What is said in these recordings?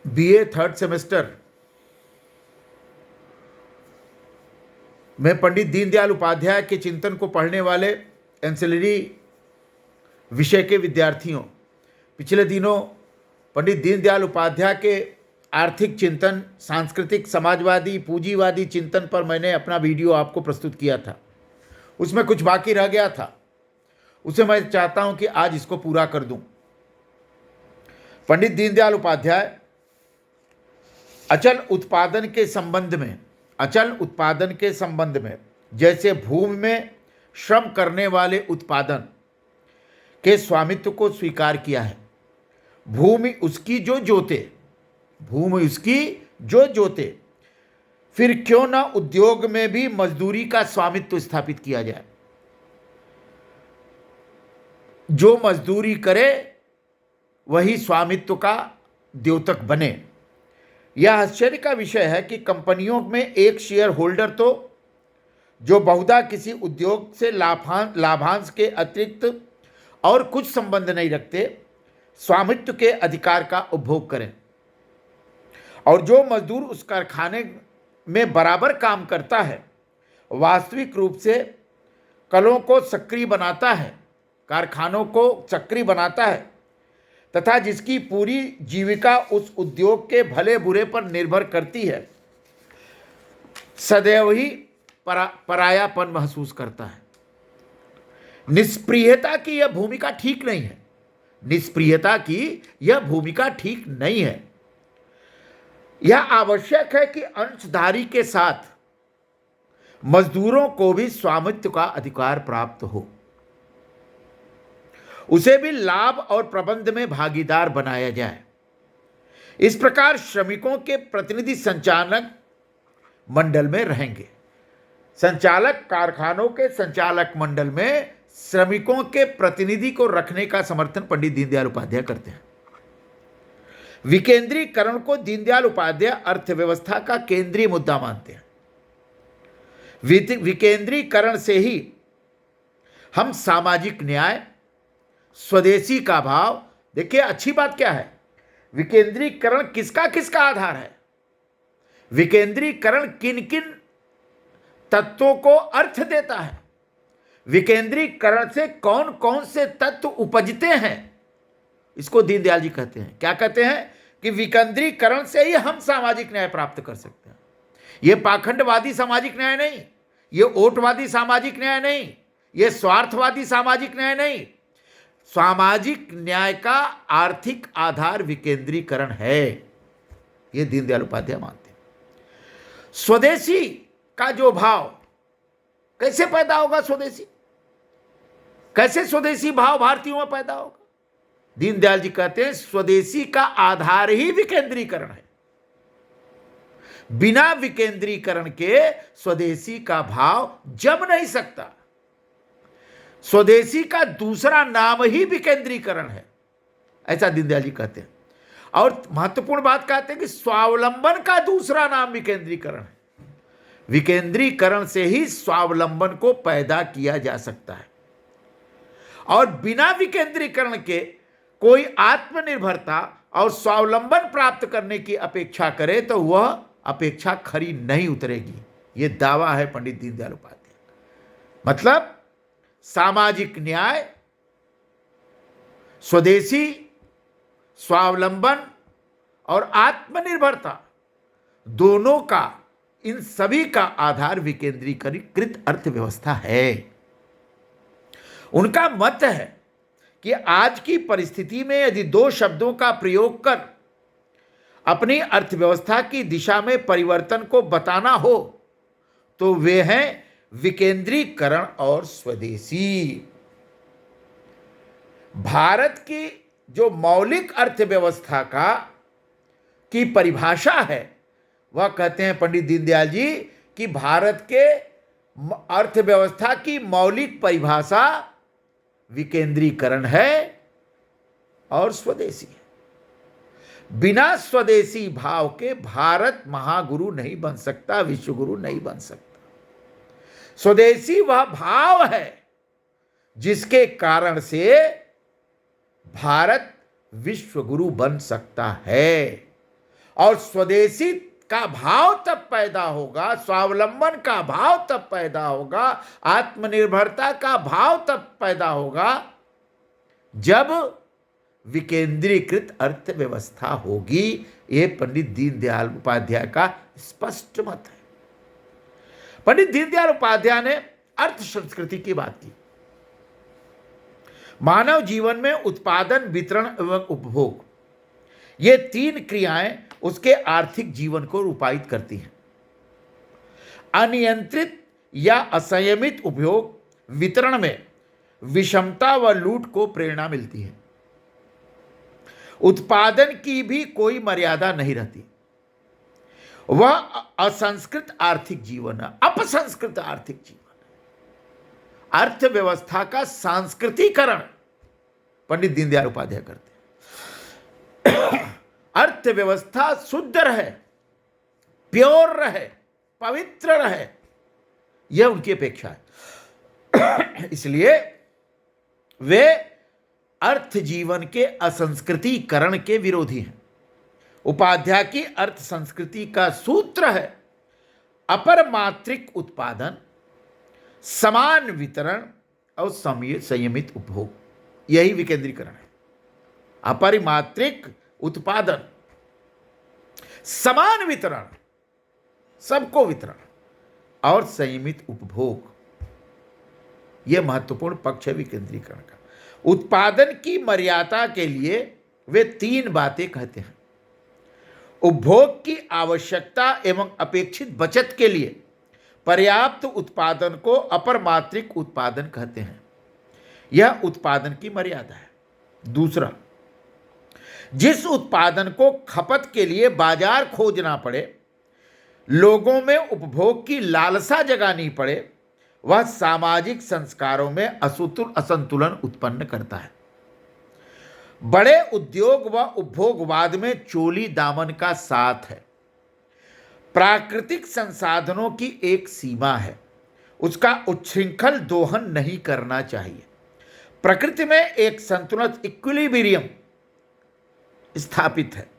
BA third semester में पंडित दीनदयाल उपाध्याय के चिंतन को पढ़ने वाले एंसिलरी विषय के विद्यार्थियों, पिछले दिनों पंडित दीनदयाल उपाध्याय के आर्थिक चिंतन, सांस्कृतिक, समाजवादी, पूंजीवादी चिंतन पर मैंने अपना वीडियो आपको प्रस्तुत किया था। उसमें कुछ बाकी रह गया था, उसे मैं चाहता हूं कि आज इसको पूरा कर दूं। पंडित दीनदयाल उपाध्याय अचल उत्पादन के संबंध में जैसे भूमि में श्रम करने वाले उत्पादन के स्वामित्व को स्वीकार किया है। भूमि उसकी जो जोते, फिर क्यों न उद्योग में भी मजदूरी का स्वामित्व स्थापित किया जाए। जो मजदूरी करे वही स्वामित्व का द्योतक बने। यह आश्चर्य का विषय है कि कंपनियों में एक शेयर होल्डर तो जो बहुधा किसी उद्योग से लाभांश के अतिरिक्त और कुछ संबंध नहीं रखते, स्वामित्व के अधिकार का उपभोग करें, और जो मजदूर उस कारखाने में बराबर काम करता है, वास्तविक रूप से कलों को सक्रिय बनाता है, कारखानों को सक्रिय बनाता है, तथा जिसकी पूरी जीविका उस उद्योग के भले बुरे पर निर्भर करती है, सदैव ही परायापन महसूस करता है। निष्प्रियता की यह भूमिका ठीक नहीं है। यह आवश्यक है कि अंशधारी के साथ मजदूरों को भी स्वामित्व का अधिकार प्राप्त हो, उसे भी लाभ और प्रबंध में भागीदार बनाया जाए। इस प्रकार श्रमिकों के प्रतिनिधि संचालक मंडल में रहेंगे। संचालक कारखानों के संचालक मंडल में श्रमिकों के प्रतिनिधि को रखने का समर्थन पंडित दीनदयाल उपाध्याय करते हैं। विकेंद्रीकरण को दीनदयाल उपाध्याय अर्थव्यवस्था का केंद्रीय मुद्दा मानते हैं। विकेंद्रीकरण से ही हम सामाजिक न्याय, स्वदेशी का भाव, देखिए अच्छी बात क्या है, विकेंद्रीकरण किसका आधार है, विकेंद्रीकरण किन किन तत्वों को अर्थ देता है, विकेंद्रीकरण से कौन कौन से तत्व उपजते हैं, इसको दीनदयाल जी कहते हैं। क्या कहते हैं कि विकेंद्रीकरण से ही हम सामाजिक न्याय प्राप्त कर सकते हैं। यह पाखंडवादी सामाजिक न्याय नहीं, यह ओटवादी सामाजिक न्याय नहीं, यह स्वार्थवादी सामाजिक न्याय नहीं। सामाजिक न्याय का आर्थिक आधार विकेंद्रीकरण है, यह दीनदयाल उपाध्याय मानते हैं। स्वदेशी का जो भाव कैसे पैदा होगा, कैसे स्वदेशी भाव भारतीयों में पैदा होगा? दीनदयाल जी कहते हैं स्वदेशी का आधार ही विकेंद्रीकरण है। बिना विकेंद्रीकरण के स्वदेशी का भाव जम नहीं सकता। स्वदेशी का दूसरा नाम ही विकेंद्रीकरण है, ऐसा दीनदयाल जी कहते हैं। और महत्वपूर्ण बात कहते हैं कि स्वावलंबन का दूसरा नाम विकेंद्रीकरण है। विकेंद्रीकरण से ही स्वावलंबन को पैदा किया जा सकता है, और बिना विकेंद्रीकरण के कोई आत्मनिर्भरता और स्वावलंबन प्राप्त करने की अपेक्षा करे तो वह अपेक्षा खरी नहीं उतरेगी। यह दावा है पंडित दीनदयाल उपाध्याय। मतलब सामाजिक न्याय, स्वदेशी, स्वावलंबन और आत्मनिर्भरता, दोनों का, इन सभी का आधार विकेंद्रीकृत अर्थव्यवस्था है। उनका मत है कि आज की परिस्थिति में यदि दो शब्दों का प्रयोग कर अपनी अर्थव्यवस्था की दिशा में परिवर्तन को बताना हो तो वे हैं विकेंद्रीकरण और स्वदेशी। भारत की जो मौलिक अर्थव्यवस्था की परिभाषा है, वह कहते हैं पंडित दीनदयाल जी कि भारत के अर्थव्यवस्था की मौलिक परिभाषा विकेंद्रीकरण है और स्वदेशी है। बिना स्वदेशी भाव के भारत महागुरु नहीं बन सकता, विश्वगुरु नहीं बन सकता। स्वदेशी वह भाव है जिसके कारण से भारत विश्वगुरु बन सकता है। और स्वदेशी का भाव तब पैदा होगा, स्वावलंबन का भाव तब पैदा होगा, आत्मनिर्भरता का भाव तब पैदा होगा जब विकेंद्रीकृत अर्थव्यवस्था होगी। यह पंडित दीनदयाल उपाध्याय का स्पष्ट मत है। पंडित दीनदयाल उपाध्याय ने अर्थ संस्कृति की बात की। मानव जीवन में उत्पादन, वितरण एवं उपभोग, ये तीन क्रियाएं उसके आर्थिक जीवन को रूपायित करती हैं। अनियंत्रित या असंयमित उपयोग, वितरण में विषमता व लूट को प्रेरणा मिलती है। उत्पादन की भी कोई मर्यादा नहीं रहती। वह असंस्कृत आर्थिक जीवन है, अपसंस्कृत आर्थिक जीवन है। अर्थव्यवस्था का सांस्कृतिकरण पंडित दीनदयाल उपाध्याय करते हैं। अर्थव्यवस्था शुद्ध रहे, प्योर रहे, पवित्र रहे, यह उनकी अपेक्षा है। इसलिए वे अर्थ जीवन के असंस्कृतिकरण के विरोधी हैं। उपाध्याय की अर्थ संस्कृति का सूत्र है अपरमात्रिक उत्पादन, समान वितरण और संयमित उपभोग। यही विकेंद्रीकरण है। अपरिमात्रिक उत्पादन, समान वितरण, सबको वितरण और संयमित उपभोग, यह महत्वपूर्ण पक्ष है विकेंद्रीकरण का। उत्पादन की मर्यादा के लिए वे तीन बातें कहते हैं। उपभोग की आवश्यकता एवं अपेक्षित बचत के लिए पर्याप्त उत्पादन को अपरमात्रिक उत्पादन कहते हैं। यह उत्पादन की मर्यादा है। दूसरा, जिस उत्पादन को खपत के लिए बाजार खोजना पड़े, लोगों में उपभोग की लालसा जगानी पड़े, वह सामाजिक संस्कारों में असंतुलन उत्पन्न करता है। बड़े उद्योग व उपभोगवाद में चोली दामन का साथ है। प्राकृतिक संसाधनों की एक सीमा है, उसका उच्छृंखल दोहन नहीं करना चाहिए। प्रकृति में एक संतुलित इक्विलिब्रियम स्थापित है।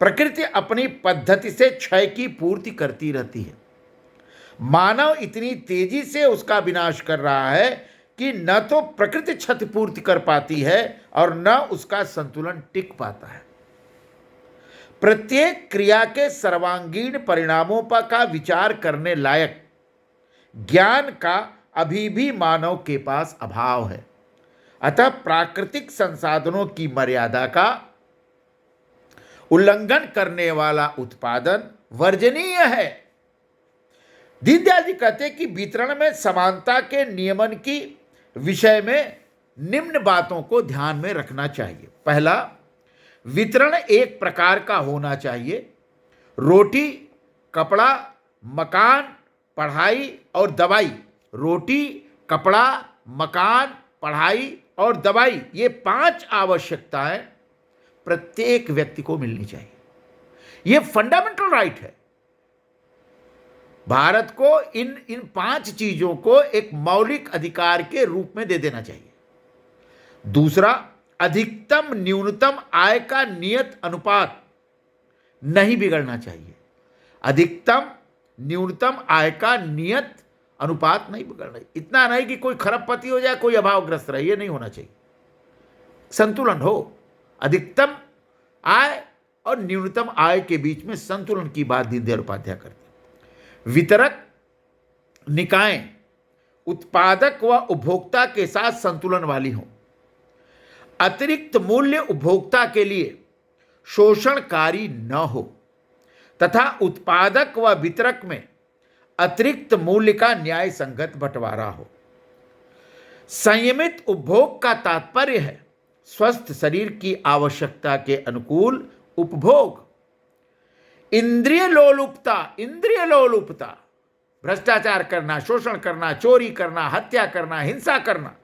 प्रकृति अपनी पद्धति से क्षय की पूर्ति करती रहती है। मानव इतनी तेजी से उसका विनाश कर रहा है कि न तो प्रकृति क्षतिपूर्ति कर पाती है और न उसका संतुलन टिक पाता है। प्रत्येक क्रिया के सर्वांगीण परिणामों पर का विचार करने लायक ज्ञान का अभी भी मानव के पास अभाव है। अतः प्राकृतिक संसाधनों की मर्यादा का उल्लंघन करने वाला उत्पादन वर्जनीय है। दीनदयाल जी कहते हैं कि वितरण में समानता के नियमन की विषय में निम्न बातों को ध्यान में रखना चाहिए। पहला, वितरण एक प्रकार का होना चाहिए। रोटी, कपड़ा, मकान, पढ़ाई और दवाई। रोटी, कपड़ा, मकान, पढ़ाई और दवाई, ये 5 आवश्यकताएं प्रत्येक व्यक्ति को मिलनी चाहिए। ये फंडामेंटल राइट है। भारत को इन 5 चीजों को एक मौलिक अधिकार के रूप में दे देना चाहिए। दूसरा, अधिकतम न्यूनतम आय का नियत अनुपात नहीं बिगड़ना चाहिए। अधिकतम न्यूनतम आय का नियत अनुपात नहीं बिगड़ना। इतना नहीं कि कोई खरबपति हो जाए, कोई अभावग्रस्त रहे, ये नहीं होना चाहिए। संतुलन हो। अधिकतम आय और न्यूनतम आय के बीच में संतुलन की बात दीनदयाल उपाध्याय करते हैं। वितरक निकाय उत्पादक व उपभोक्ता के साथ संतुलन वाली हों। अतिरिक्त मूल्य उपभोक्ता के लिए शोषणकारी न हो तथा उत्पादक व वितरक में अतिरिक्त मूल्य का न्याय संगत बंटवारा हो। संयमित उपभोग का तात्पर्य है स्वस्थ शरीर की आवश्यकता के अनुकूल उपभोग। इंद्रिय लोलुपता, भ्रष्टाचार करना, शोषण करना, चोरी करना, हत्या करना, हिंसा करना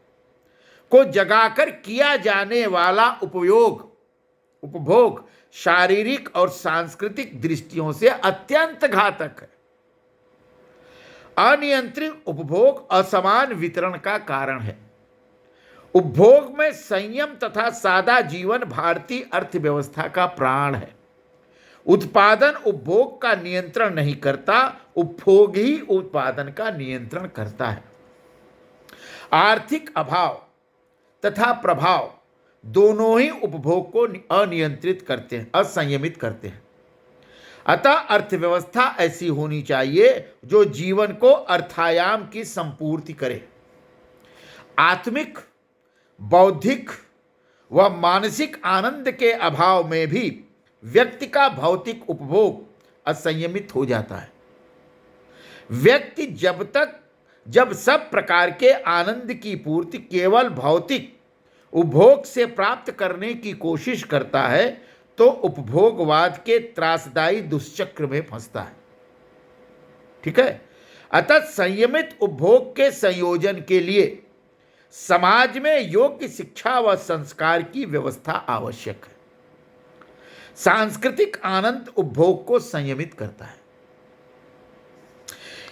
को जगाकर किया जाने वाला उपभोग शारीरिक और सांस्कृतिक दृष्टियों से अत्यंत घातक है। अनियंत्रित उपभोग असमान वितरण का कारण है। उपभोग में संयम तथा सादा जीवन भारतीय अर्थव्यवस्था का प्राण है। उत्पादन उपभोग का नियंत्रण नहीं करता, उपभोग ही उत्पादन का नियंत्रण करता है। आर्थिक अभाव तथा प्रभाव दोनों ही उपभोग को अनियंत्रित करते हैं, असंयमित करते हैं। अतः अर्थव्यवस्था ऐसी होनी चाहिए जो जीवन को अर्थायाम की संपूर्ति करे। आत्मिक, बौद्धिक व मानसिक आनंद के अभाव में भी व्यक्ति का भौतिक उपभोग असंयमित हो जाता है। व्यक्ति जब सब प्रकार के आनंद की पूर्ति केवल भौतिक उपभोग से प्राप्त करने की कोशिश करता है तो उपभोगवाद के त्रासदायी दुष्चक्र में फंसता है। ठीक है। अतः संयमित उपभोग के संयोजन के लिए समाज में योग्य शिक्षा व संस्कार की व्यवस्था आवश्यक है। सांस्कृतिक आनंद उपभोग को संयमित करता है।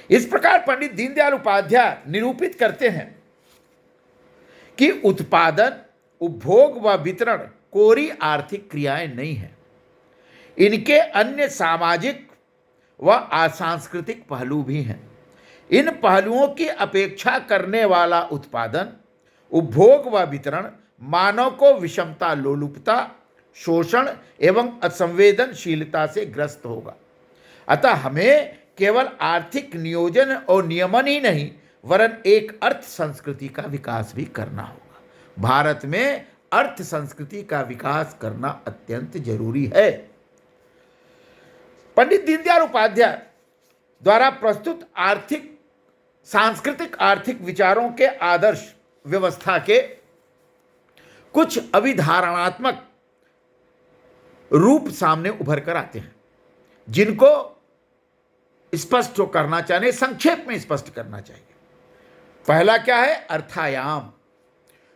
इस प्रकार पंडित दीनदयाल उपाध्याय निरूपित करते हैं कि उत्पादन, उपभोग व वितरण कोरी आर्थिक क्रियाएं नहीं हैं। इनके अन्य सामाजिक व असांस्कृतिक पहलू भी हैं। इन पहलुओं की अपेक्षा करने वाला उत्पादन, उपभोग व वितरण मानव को विषमता, लोलुपता, शोषण एवं असंवेदनशीलता से ग्रस्त होगा। अतः हमें केवल आर्थिक नियोजन और नियमन ही नहीं वरन एक अर्थ संस्कृति का विकास भी करना होगा। भारत में अर्थ संस्कृति का विकास करना अत्यंत जरूरी है। पंडित दीनदयाल उपाध्याय द्वारा प्रस्तुत सांस्कृतिक आर्थिक विचारों के आदर्श व्यवस्था के कुछ अभिधारणात्मक रूप सामने उभर कर आते हैं, जिनको स्पष्ट करना चाहिए, संक्षेप में स्पष्ट करना चाहिए। पहला क्या है? अर्थायाम।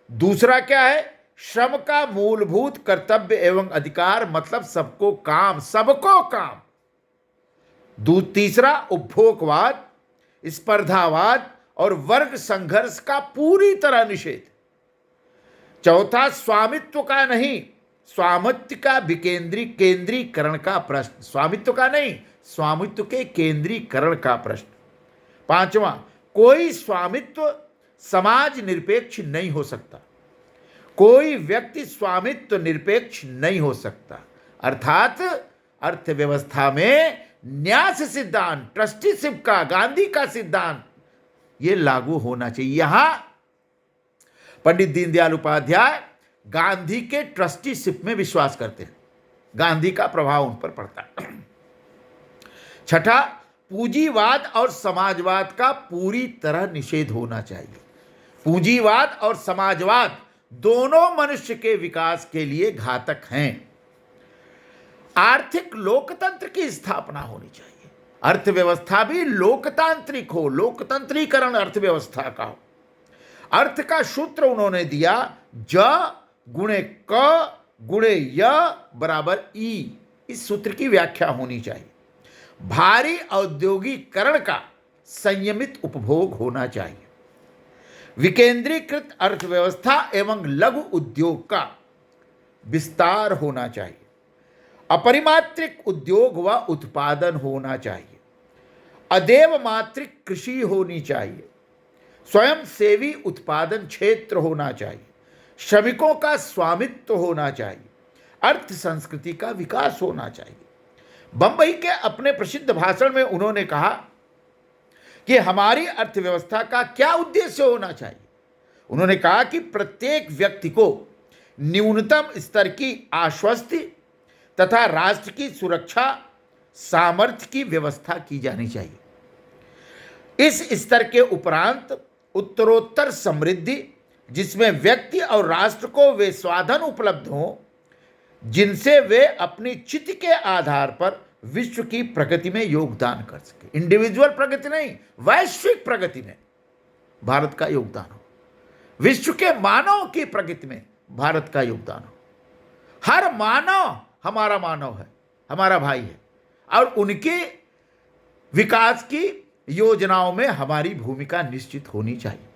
दूसरा क्या है? श्रम का मूलभूत कर्तव्य एवं अधिकार, मतलब सबको काम, सबको काम। तीसरा उपभोगवाद, स्पर्धावाद और वर्ग संघर्ष का पूरी तरह निषेध। चौथा स्वामित्व का नहीं, स्वामित्व का केंद्रीकरण का प्रश्न। स्वामित्व का नहीं, स्वामित्व के केंद्रीकरण का प्रश्न। पांचवा, कोई स्वामित्व समाज निरपेक्ष नहीं हो सकता। कोई व्यक्ति स्वामित्व निरपेक्ष नहीं हो सकता। अर्थात अर्थव्यवस्था में न्यास सिद्धांत, ट्रस्टीशिप का, गांधी का सिद्धांत ये लागू होना चाहिए। यहां पंडित दीनदयाल उपाध्याय गांधी के ट्रस्टीशिप में विश्वास करते हैं। गांधी का प्रभाव उन पर पड़ता है। छठा, पूंजीवाद और समाजवाद का पूरी तरह निषेध होना चाहिए। पूंजीवाद और समाजवाद दोनों मनुष्य के विकास के लिए घातक हैं। आर्थिक लोकतंत्र की स्थापना होनी चाहिए। अर्थव्यवस्था भी लोकतांत्रिक हो, लोकतंत्रीकरण अर्थव्यवस्था का हो। अर्थ का सूत्र उन्होंने दिया, ज गुणे क गुणे य बराबर ई। इस सूत्र की व्याख्या होनी चाहिए। भारी औद्योगिकरण का संयमित उपभोग होना चाहिए। विकेंद्रीकृत अर्थव्यवस्था एवं लघु उद्योग का विस्तार होना चाहिए। अपरिमात्रिक उद्योग व उत्पादन होना चाहिए। अदेव मात्रिक कृषि होनी चाहिए। स्वयं सेवी उत्पादन क्षेत्र होना चाहिए। श्रमिकों का स्वामित्व होना चाहिए। अर्थ संस्कृति का विकास होना चाहिए। बंबई के अपने प्रसिद्ध भाषण में उन्होंने कहा कि हमारी अर्थव्यवस्था का क्या उद्देश्य होना चाहिए। उन्होंने कहा कि प्रत्येक व्यक्ति को न्यूनतम स्तर की आश्वस्ति तथा राष्ट्र की सुरक्षा सामर्थ्य की व्यवस्था की जानी चाहिए। इस स्तर के उपरांत उत्तरोत्तर समृद्धि, जिसमें व्यक्ति और राष्ट्र को वे साधन उपलब्ध हों जिनसे वे अपनी चित्त के आधार पर विश्व की प्रगति में योगदान कर सके। इंडिविजुअल प्रगति नहीं, वैश्विक प्रगति में भारत का योगदान हो। विश्व के मानव की प्रगति में भारत का योगदान हो। हर मानव हमारा मानव है, हमारा भाई है, और उनके विकास की योजनाओं में हमारी भूमिका निश्चित होनी चाहिए।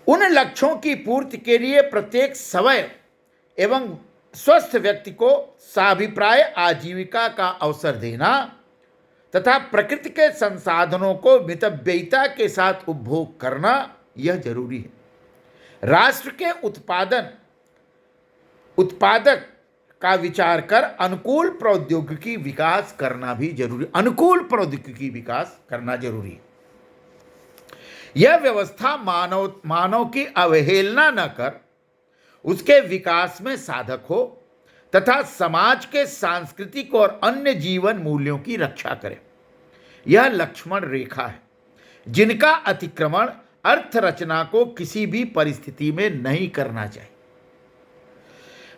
उन लक्ष्यों की पूर्ति के लिए प्रत्येक समय एवं स्वस्थ व्यक्ति को साभिप्राय आजीविका का अवसर देना तथा प्रकृति के संसाधनों को मितव्ययिता के साथ उपभोग करना यह जरूरी है। राष्ट्र के उत्पादक का विचार कर अनुकूल प्रौद्योगिकी विकास करना भी जरूरी, अनुकूल प्रौद्योगिकी विकास करना जरूरी है। यह व्यवस्था मानव की अवहेलना न कर उसके विकास में साधक हो तथा समाज के सांस्कृतिक और अन्य जीवन मूल्यों की रक्षा करे। यह लक्ष्मण रेखा है जिनका अतिक्रमण अर्थ रचना को किसी भी परिस्थिति में नहीं करना चाहिए।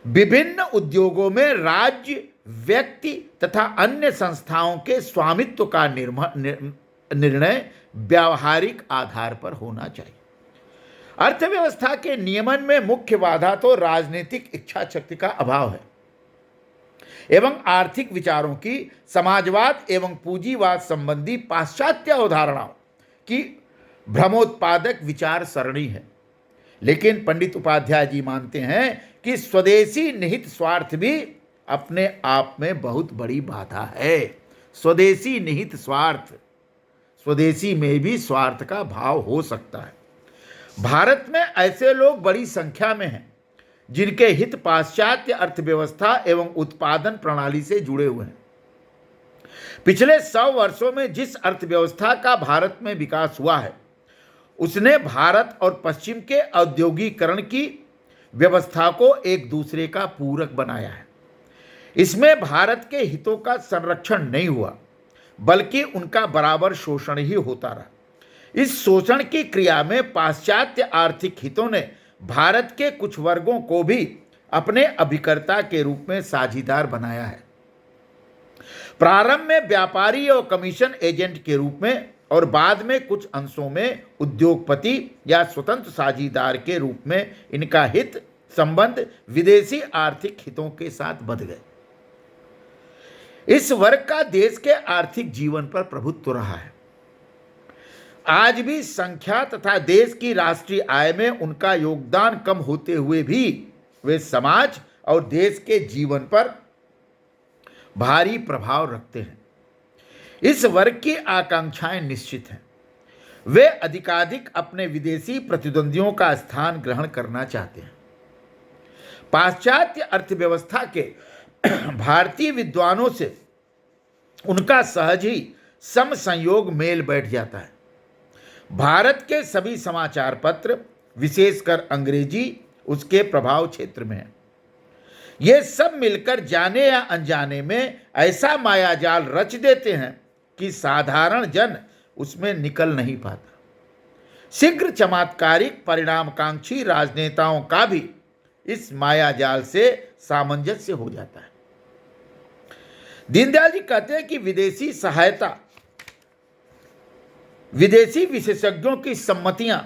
विभिन्न उद्योगों में राज्य, व्यक्ति तथा अन्य संस्थाओं के स्वामित्व का निर्णय व्यावहारिक आधार पर होना चाहिए। अर्थव्यवस्था के नियमन में मुख्य बाधा तो राजनीतिक इच्छा शक्ति का अभाव है एवं आर्थिक विचारों की समाजवाद एवं पूंजीवाद संबंधी पाश्चात्य अवधारणाओं की भ्रमोत्पादक विचार सरणी है। लेकिन पंडित उपाध्याय जी मानते हैं कि स्वदेशी निहित स्वार्थ भी अपने आप में बहुत बड़ी बाधा है। स्वदेशी निहित स्वार्थ, स्वदेशी में भी स्वार्थ का भाव हो सकता है। भारत में ऐसे लोग बड़ी संख्या में हैं जिनके हित पाश्चात्य अर्थव्यवस्था एवं उत्पादन प्रणाली से जुड़े हुए हैं। पिछले 100 वर्षों में जिस अर्थव्यवस्था का भारत में विकास हुआ है उसने भारत और पश्चिम के औद्योगिकरण की व्यवस्था को एक दूसरे का पूरक बनाया है। इसमें भारत के हितों का संरक्षण नहीं हुआ बल्कि उनका बराबर शोषण ही होता रहा। इस शोषण की क्रिया में पाश्चात्य आर्थिक हितों ने भारत के कुछ वर्गों को भी अपने अभिकर्ता के रूप में साझीदार बनाया है। प्रारंभ में व्यापारी और कमीशन एजेंट के रूप में और बाद में कुछ अंशों में उद्योगपति या स्वतंत्र साझीदार के रूप में इनका हित संबंध विदेशी आर्थिक हितों के साथ बध गए। इस वर्ग का देश के आर्थिक जीवन पर प्रभुत्व रहा है। आज भी संख्या तथा देश की राष्ट्रीय आय में उनका योगदान कम होते हुए भी वे समाज और देश के जीवन पर भारी प्रभाव रखते हैं। इस वर्ग की आकांक्षाएं निश्चित हैं। वे अधिकाधिक अपने विदेशी प्रतिद्वंदियों का स्थान ग्रहण करना चाहते हैं। पाश्चात्य अर्थव्यवस्था के भारतीय विद्वानों से उनका सहज ही समसंयोग मेल बैठ जाता है। भारत के सभी समाचार पत्र, विशेषकर अंग्रेजी, उसके प्रभाव क्षेत्र में है। ये सब मिलकर जाने या अनजाने में ऐसा मायाजाल रच देते हैं कि साधारण जन उसमें निकल नहीं पाता। शीघ्र चमत्कारिक परिणामकांक्षी राजनेताओं का भी इस मायाजाल से सामंजस्य हो जाता है। दीनदयाल जी कहते हैं कि विदेशी सहायता, विदेशी विशेषज्ञों की सम्मतियां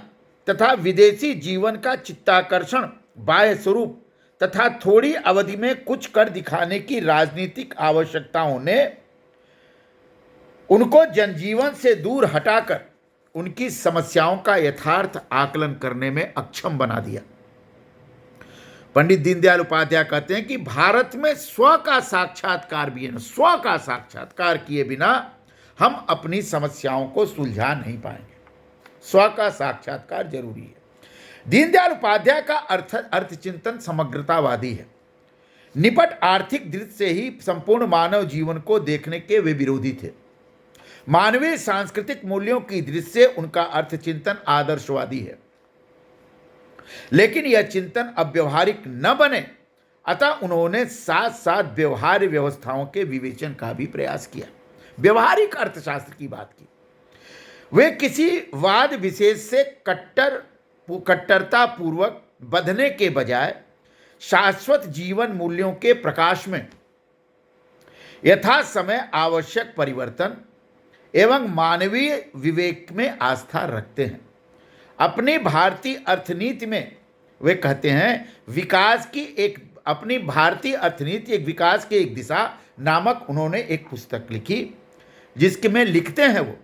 तथा विदेशी जीवन का चित्ताकर्षण, बाह्य स्वरूप तथा थोड़ी अवधि में कुछ कर दिखाने की राजनीतिक आवश्यकताओं ने उनको जनजीवन से दूर हटाकर उनकी समस्याओं का यथार्थ आकलन करने में अक्षम बना दिया। पंडित दीनदयाल उपाध्याय कहते हैं कि भारत में स्व का साक्षात्कार भी है, स्व का साक्षात्कार किए बिना हम अपनी समस्याओं को सुलझा नहीं पाएंगे। स्व का साक्षात्कार जरूरी है। दीनदयाल उपाध्याय का अर्थ चिंतन समग्रतावादी है। निपट आर्थिक दृष्टि से ही संपूर्ण मानव जीवन को देखने के वे विरोधी थे। मानवीय सांस्कृतिक मूल्यों की दृष्टि से उनका अर्थ चिंतन आदर्शवादी है। लेकिन यह चिंतन अब व्यवहारिक न बने, अतः उन्होंने साथ साथ व्यवहार्य व्यवस्थाओं के विवेचन का भी प्रयास किया, व्यवहारिक अर्थशास्त्र की बात की। वे किसी वाद विशेष से कट्टरता पूर्वक बंधने के बजाय शाश्वत जीवन मूल्यों के प्रकाश में यथा समय आवश्यक परिवर्तन एवं मानवीय विवेक में आस्था रखते हैं। अपनी भारतीय अर्थनीति में वे कहते हैं अपनी भारतीय अर्थनीति एक विकास की एक दिशा नामक उन्होंने एक पुस्तक लिखी, जिसके में लिखते हैं वो,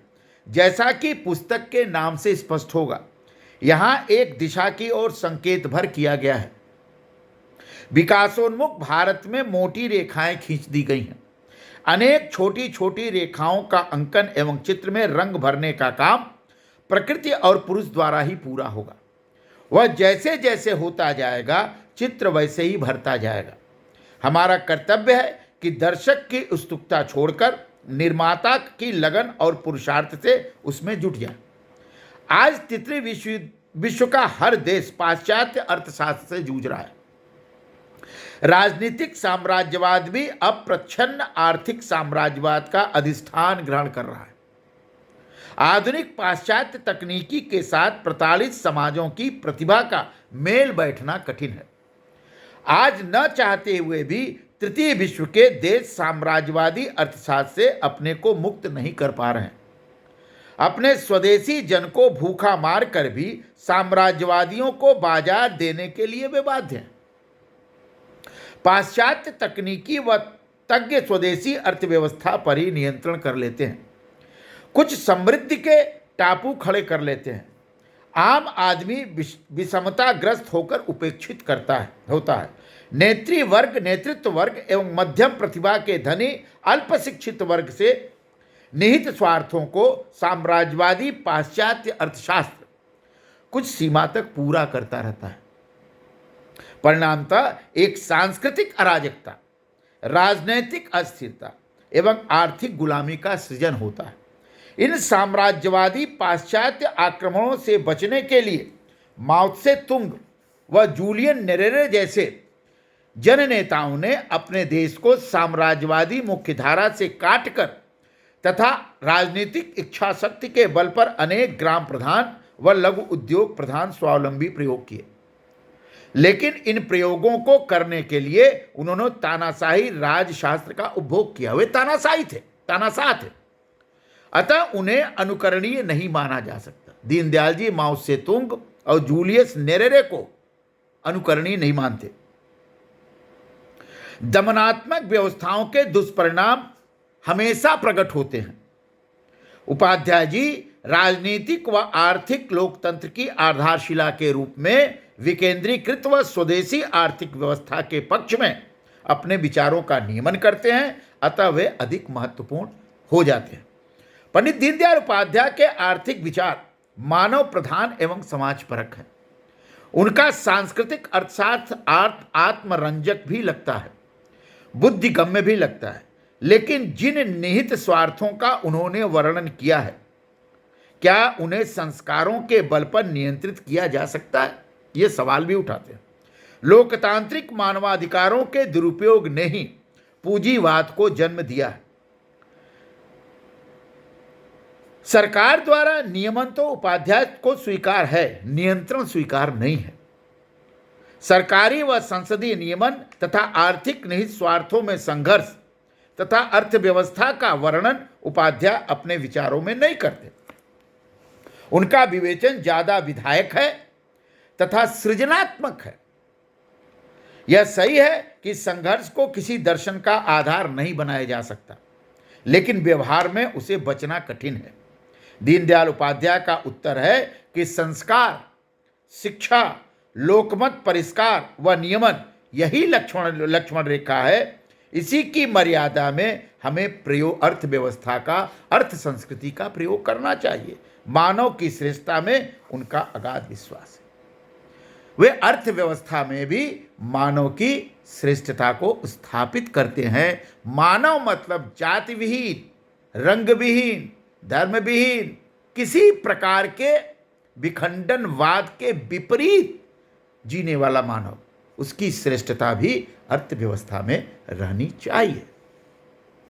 जैसा कि पुस्तक के नाम से स्पष्ट होगा, यहाँ एक दिशा की ओर संकेत भर किया गया है। विकासोन्मुख भारत में मोटी रेखाएं खींच दी गई हैं। अनेक छोटी छोटी रेखाओं का अंकन एवं चित्र में रंग भरने का काम प्रकृति और पुरुष द्वारा ही पूरा होगा। वह जैसे जैसे होता जाएगा चित्र वैसे ही भरता जाएगा। हमारा कर्तव्य है कि दर्शक की उत्सुकता छोड़कर निर्माता की लगन और पुरुषार्थ से उसमें जुट जाए। आज तृतीय विश्व का हर देश पाश्चात्य अर्थशास्त्र से जूझ रहा है। राजनीतिक साम्राज्यवाद भी अप्रच्छन्न आर्थिक साम्राज्यवाद का अधिष्ठान ग्रहण कर रहा है। आधुनिक पाश्चात्य तकनीकी के साथ प्रताड़ित समाजों की प्रतिभा का मेल बैठना कठिन है। आज न चाहते हुए भी तृतीय विश्व के देश साम्राज्यवादी अर्थशास्त्र से अपने को मुक्त नहीं कर पा रहे हैं। अपने स्वदेशी जन को भूखा मार कर भी साम्राज्यवादियों को बाजार देने के लिए वे बाध्य हैं। पाश्चात्य तकनीकी व तज्ञ स्वदेशी अर्थव्यवस्था पर ही नियंत्रण कर लेते हैं। कुछ समृद्धि के टापू खड़े कर लेते हैं। आम आदमी विषमताग्रस्त होकर उपेक्षित होता है। नेतृत्व वर्ग एवं मध्यम प्रतिभा के धनी अल्प शिक्षित वर्ग से निहित स्वार्थों को साम्राज्यवादी पाश्चात्य अर्थशास्त्र कुछ सीमा तक पूरा करता रहता है। परिणामतः एक सांस्कृतिक अराजकता, राजनैतिक अस्थिरता एवं आर्थिक गुलामी का सृजन होता है। इन साम्राज्यवादी पाश्चात्य आक्रमणों से बचने के लिए माओ त्से तुंग व जूलियन नेरेरे जैसे जननेताओं ने अपने देश को साम्राज्यवादी मुख्यधारा से काटकर तथा राजनीतिक इच्छा शक्ति के बल पर अनेक ग्राम प्रधान व लघु उद्योग प्रधान स्वावलंबी प्रयोग किए। लेकिन इन प्रयोगों को करने के लिए उन्होंने तानाशाही राजशास्त्र का उपभोग किया। वे तानाशाह थे, अतः उन्हें अनुकरणीय नहीं माना जा सकता। दीनदयाल जी माओ त्से तुंग और जूलियस नेरेरे को अनुकरणीय नहीं मानते। दमनात्मक व्यवस्थाओं के दुष्परिणाम हमेशा प्रकट होते हैं। उपाध्याय जी राजनीतिक व आर्थिक लोकतंत्र की आधारशिला के रूप में विकेंद्रीकृत व स्वदेशी आर्थिक व्यवस्था के पक्ष में अपने विचारों का नियमन करते हैं, अतः वे अधिक महत्वपूर्ण हो जाते हैं। पंडित दीनदयाल उपाध्याय के आर्थिक विचार मानव प्रधान एवं समाज परक है। उनका सांस्कृतिक अर्थशास्त्र आत्मरंजक भी लगता है, बुद्धिगम्य भी लगता है। लेकिन जिन निहित स्वार्थों का उन्होंने वर्णन किया है, क्या उन्हें संस्कारों के बल पर नियंत्रित किया जा सकता है? ये सवाल भी उठाते हैं। लोकतांत्रिक मानवाधिकारों के दुरुपयोग ने ही पूंजीवाद को जन्म दिया है। सरकार द्वारा नियमन तो उपाध्याय को स्वीकार है, नियंत्रण स्वीकार नहीं है। सरकारी व संसदीय नियमन तथा आर्थिक निहित स्वार्थों में संघर्ष तथा अर्थव्यवस्था का वर्णन उपाध्याय अपने विचारों में नहीं करते। उनका विवेचन ज्यादा विधायक है तथा सृजनात्मक है। यह सही है कि संघर्ष को किसी दर्शन का आधार नहीं बनाया जा सकता, लेकिन व्यवहार में उसे बचना कठिन है। दीनदयाल उपाध्याय का उत्तर है कि संस्कार, शिक्षा, लोकमत परिष्कार व नियमन यही लक्ष्मण रेखा है। इसी की मर्यादा में हमें अर्थव्यवस्था का, अर्थ संस्कृति का प्रयोग करना चाहिए। मानव की श्रेष्ठता में उनका अगाध विश्वास है। वे अर्थव्यवस्था में भी मानव की श्रेष्ठता को स्थापित करते हैं। मानव मतलब जाति विहीन, रंग विहीन, धर्म विहीन, किसी प्रकार के विखंडनवाद के विपरीत जीने वाला मानव, उसकी श्रेष्ठता भी अर्थव्यवस्था में रहनी चाहिए।